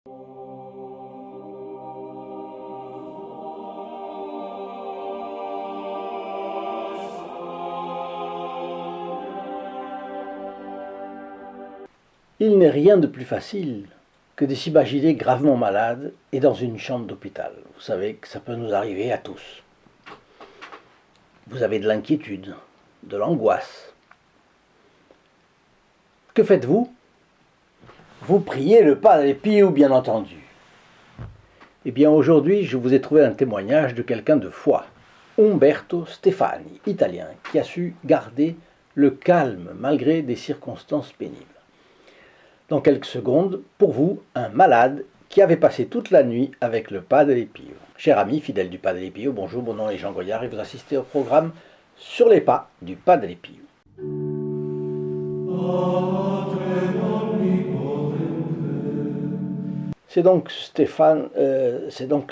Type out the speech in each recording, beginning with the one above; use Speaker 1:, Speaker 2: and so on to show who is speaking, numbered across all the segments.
Speaker 1: Il n'est rien de plus facile que de s'imaginer gravement malade et dans une chambre d'hôpital. Vous savez que ça peut nous arriver à tous. Vous avez de l'inquiétude, de l'angoisse. Que faites-vous? Vous priez le Padre Pio, bien entendu. Eh bien, aujourd'hui, je vous ai trouvé un témoignage de quelqu'un de foi, Umberto Stefani, italien, qui a su garder le calme malgré des circonstances pénibles. Dans quelques secondes, pour vous, un malade qui avait passé toute la nuit avec le Padre Pio. Cher ami fidèle du Padre Pio, bonjour, mon nom est Jean Goyard et vous assistez au programme Sur les pas du Padre Pio. C'est donc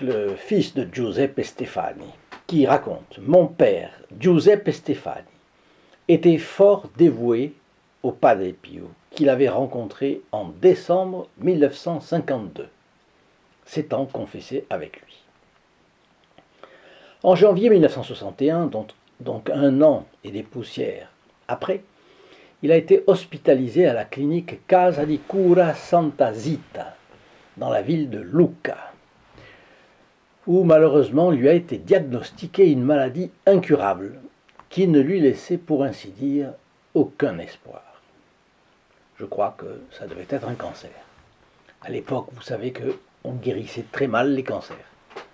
Speaker 1: le fils de Giuseppe Stefani qui raconte: mon père, Giuseppe Stefani, était fort dévoué au Padre Pio, qu'il avait rencontré en décembre 1952, s'étant confessé avec lui. En janvier 1961, donc un an et des poussières après, il a été hospitalisé à la clinique Casa di Cura Santa Zita, dans la ville de Lucca, où malheureusement lui a été diagnostiquée une maladie incurable qui ne lui laissait, pour ainsi dire, aucun espoir. Je crois que ça devait être un cancer. À l'époque, vous savez qu'on guérissait très mal les cancers.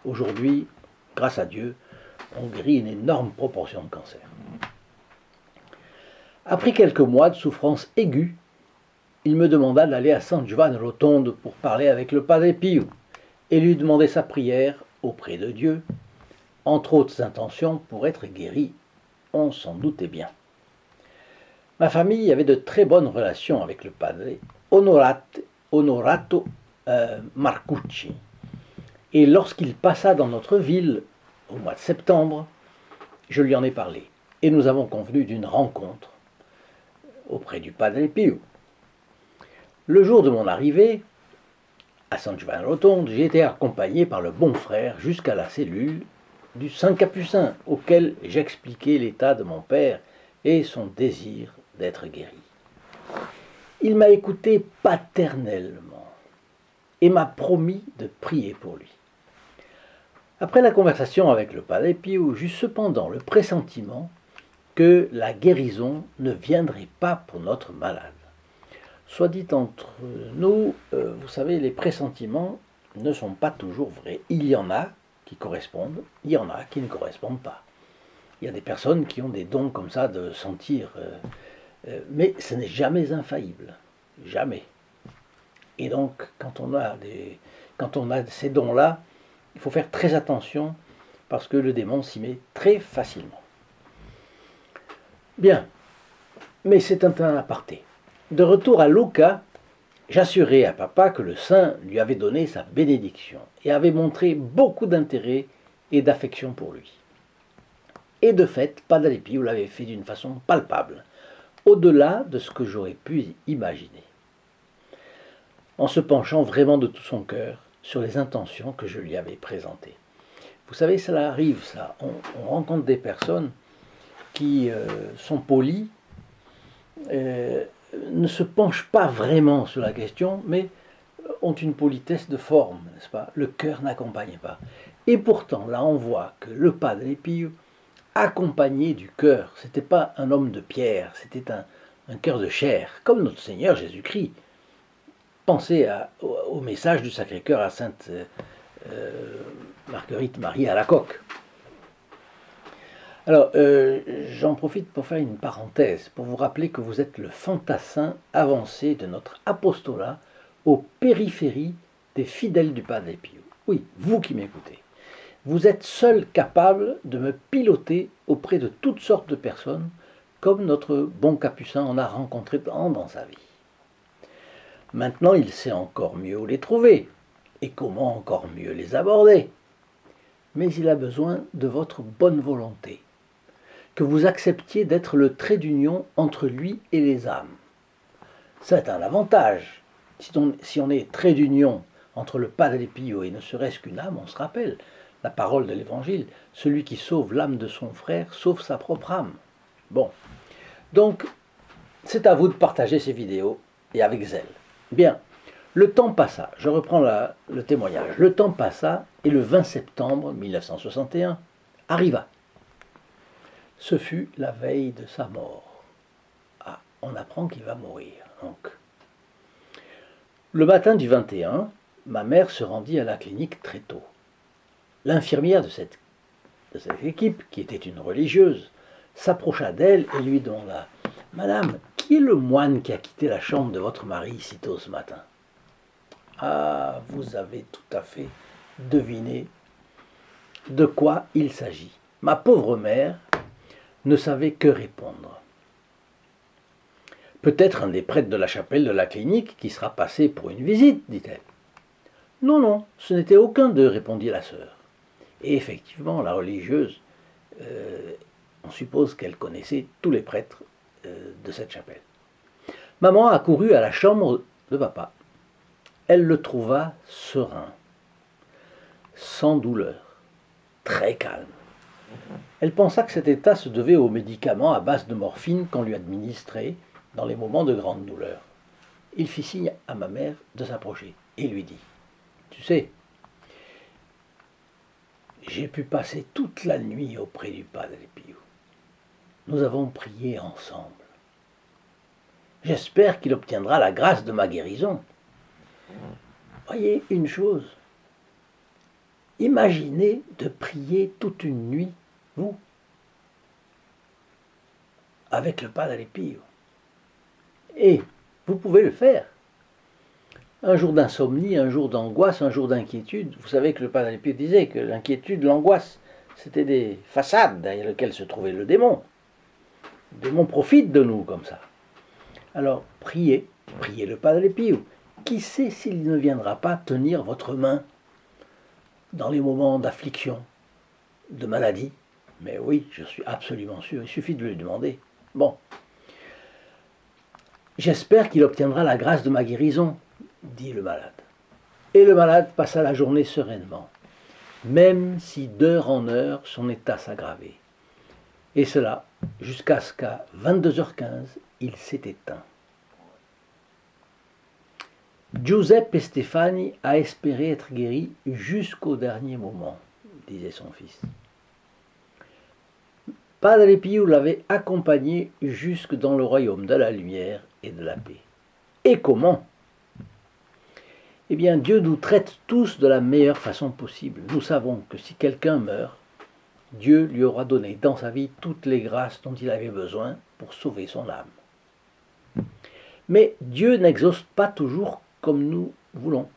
Speaker 1: Aujourd'hui, grâce à Dieu, on guérit une énorme proportion de cancers. Après quelques mois de souffrance aiguë, il me demanda d'aller à San Giovanni Rotondo pour parler avec le Padre Pio et lui demander sa prière auprès de Dieu, entre autres intentions pour être guéri, on s'en doutait bien. Ma famille avait de très bonnes relations avec le Padre Onorato Marcucci. Et lorsqu'il passa dans notre ville, au mois de septembre, je lui en ai parlé. Et nous avons convenu d'une rencontre auprès du Padre Pio. Le jour de mon arrivée à San Giovanni Rotondo, j'ai été accompagné par le bon frère jusqu'à la cellule du Saint Capucin, auquel j'expliquai l'état de mon père et son désir d'être guéri. Il m'a écouté paternellement et m'a promis de prier pour lui. Après la conversation avec le Padre Pio, j'eus cependant le pressentiment que la guérison ne viendrait pas pour notre malade. Soit dit entre nous, vous savez, les pressentiments ne sont pas toujours vrais. Il y en a qui correspondent, il y en a qui ne correspondent pas. Il y a des personnes qui ont des dons comme ça de sentir, mais ce n'est jamais infaillible, jamais. Et donc, quand on a ces dons-là, il faut faire très attention parce que le démon s'y met très facilement. Bien, mais c'est un aparté. De retour à Lucca, j'assurai à papa que le saint lui avait donné sa bénédiction et avait montré beaucoup d'intérêt et d'affection pour lui. Et de fait, Padre Pio l'avait fait d'une façon palpable, au-delà de ce que j'aurais pu imaginer, en se penchant vraiment de tout son cœur sur les intentions que je lui avais présentées. Vous savez, cela arrive, ça. On rencontre des personnes qui sont polies, ne se penchent pas vraiment sur la question, mais ont une politesse de forme, n'est-ce pas? Le cœur n'accompagne pas. Et pourtant, là, on voit que le Padre Pio, accompagné du cœur, c'était pas un homme de pierre, c'était un cœur de chair, comme notre Seigneur Jésus-Christ. Pensez au message du Sacré-Cœur à Sainte Marguerite Marie à la coque. Alors, j'en profite pour faire une parenthèse, pour vous rappeler que vous êtes le fantassin avancé de notre apostolat aux périphéries des fidèles du Padre Pio. Oui, vous qui m'écoutez. Vous êtes seul capable de me piloter auprès de toutes sortes de personnes, comme notre bon Capucin en a rencontré dans sa vie. Maintenant, il sait encore mieux où les trouver, et comment encore mieux les aborder. Mais il a besoin de votre bonne volonté, que vous acceptiez d'être le trait d'union entre lui et les âmes. C'est un avantage. Si on est trait d'union entre le Padre Pio et ne serait-ce qu'une âme, on se rappelle la parole de l'Évangile, celui qui sauve l'âme de son frère sauve sa propre âme. Bon, donc c'est à vous de partager ces vidéos et avec zèle. Bien, le temps passa, je reprends le témoignage, le temps passa et le 20 septembre 1961 arriva. Ce fut la veille de sa mort. Ah, on apprend qu'il va mourir, donc. Le matin du 21, ma mère se rendit à la clinique très tôt. L'infirmière de cette équipe, qui était une religieuse, s'approcha d'elle et lui demanda « Madame, qui est le moine qui a quitté la chambre de votre mari si tôt ce matin ?» Ah, vous avez tout à fait deviné de quoi il s'agit. Ma pauvre mère ne savait que répondre. « Peut-être un des prêtres de la chapelle de la clinique qui sera passé pour une visite, dit-elle. « Non, non, ce n'était aucun d'eux, répondit la sœur. Et effectivement, la religieuse, on suppose qu'elle connaissait tous les prêtres de cette chapelle. Maman accourut à la chambre de papa. Elle le trouva serein, sans douleur, très calme. Elle pensa que cet état se devait aux médicaments à base de morphine qu'on lui administrait dans les moments de grande douleur. Il fit signe à ma mère de s'approcher et lui dit « Tu sais, j'ai pu passer toute la nuit auprès du Padre Pio. Nous avons prié ensemble. J'espère qu'il obtiendra la grâce de ma guérison. Voyez une chose, imaginez de prier toute une nuit, vous, avec le Padre Pio. Et vous pouvez le faire. Un jour d'insomnie, un jour d'angoisse, un jour d'inquiétude. Vous savez que le Padre Pio disait que l'inquiétude, l'angoisse, c'était des façades derrière lesquelles se trouvait le démon. Le démon profite de nous comme ça. Alors, priez le Padre Pio. Qui sait s'il ne viendra pas tenir votre main dans les moments d'affliction, de maladie? Mais oui, je suis absolument sûr, il suffit de lui demander. Bon. J'espère qu'il obtiendra la grâce de ma guérison, dit le malade. Et le malade passa la journée sereinement, même si d'heure en heure son état s'aggravait. Et cela jusqu'à ce qu'à 22h15, il s'est éteint. Giuseppe Stefani a espéré être guéri jusqu'au dernier moment, disait son fils. Padre Pio l'avait accompagné jusque dans le royaume de la lumière et de la paix. Et comment? Eh bien, Dieu nous traite tous de la meilleure façon possible. Nous savons que si quelqu'un meurt, Dieu lui aura donné dans sa vie toutes les grâces dont il avait besoin pour sauver son âme. Mais Dieu n'exauce pas toujours comme nous voulons.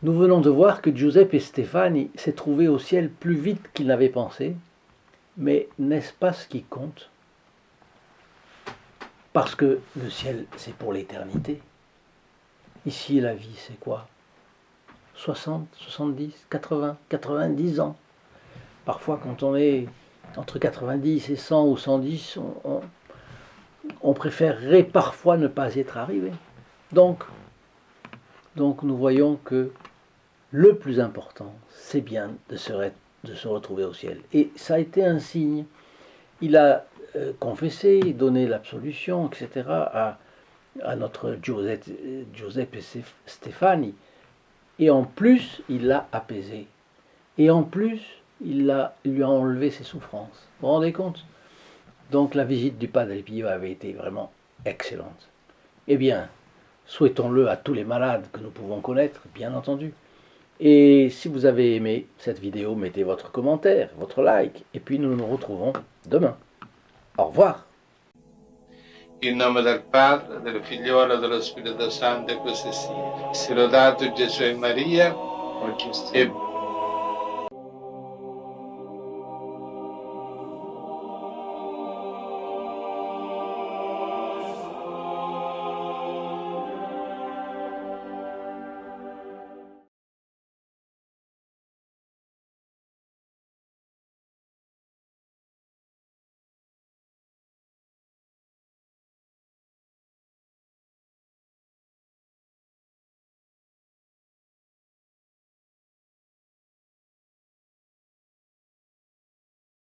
Speaker 1: Nous venons de voir que Giuseppe Stefani s'est trouvé au ciel plus vite qu'il n'avait pensé, mais n'est-ce pas ce qui compte? Parce que le ciel, c'est pour l'éternité. Ici, la vie, c'est quoi? 60, 70, 80, 90 ans. Parfois, quand on est entre 90 et 100 ou 110, on préférerait parfois ne pas y être arrivé. Donc, nous voyons que le plus important, c'est bien de se retrouver au ciel. Et ça a été un signe. Il a confessé, donné l'absolution, etc. à notre Giuseppe Stefani. Et en plus, il l'a apaisé. Et en plus, il lui a enlevé ses souffrances. Vous vous rendez compte? Donc la visite du Padre Pio avait été vraiment excellente. Eh bien, souhaitons-le à tous les malades que nous pouvons connaître, bien entendu. Et si vous avez aimé cette vidéo, mettez votre commentaire, votre like, et puis nous nous retrouvons demain. Au revoir.
Speaker 2: In nome del Padre, del Figliolo e dello Spirito Santo, e così sia. Sia lodato Gesù e Maria, e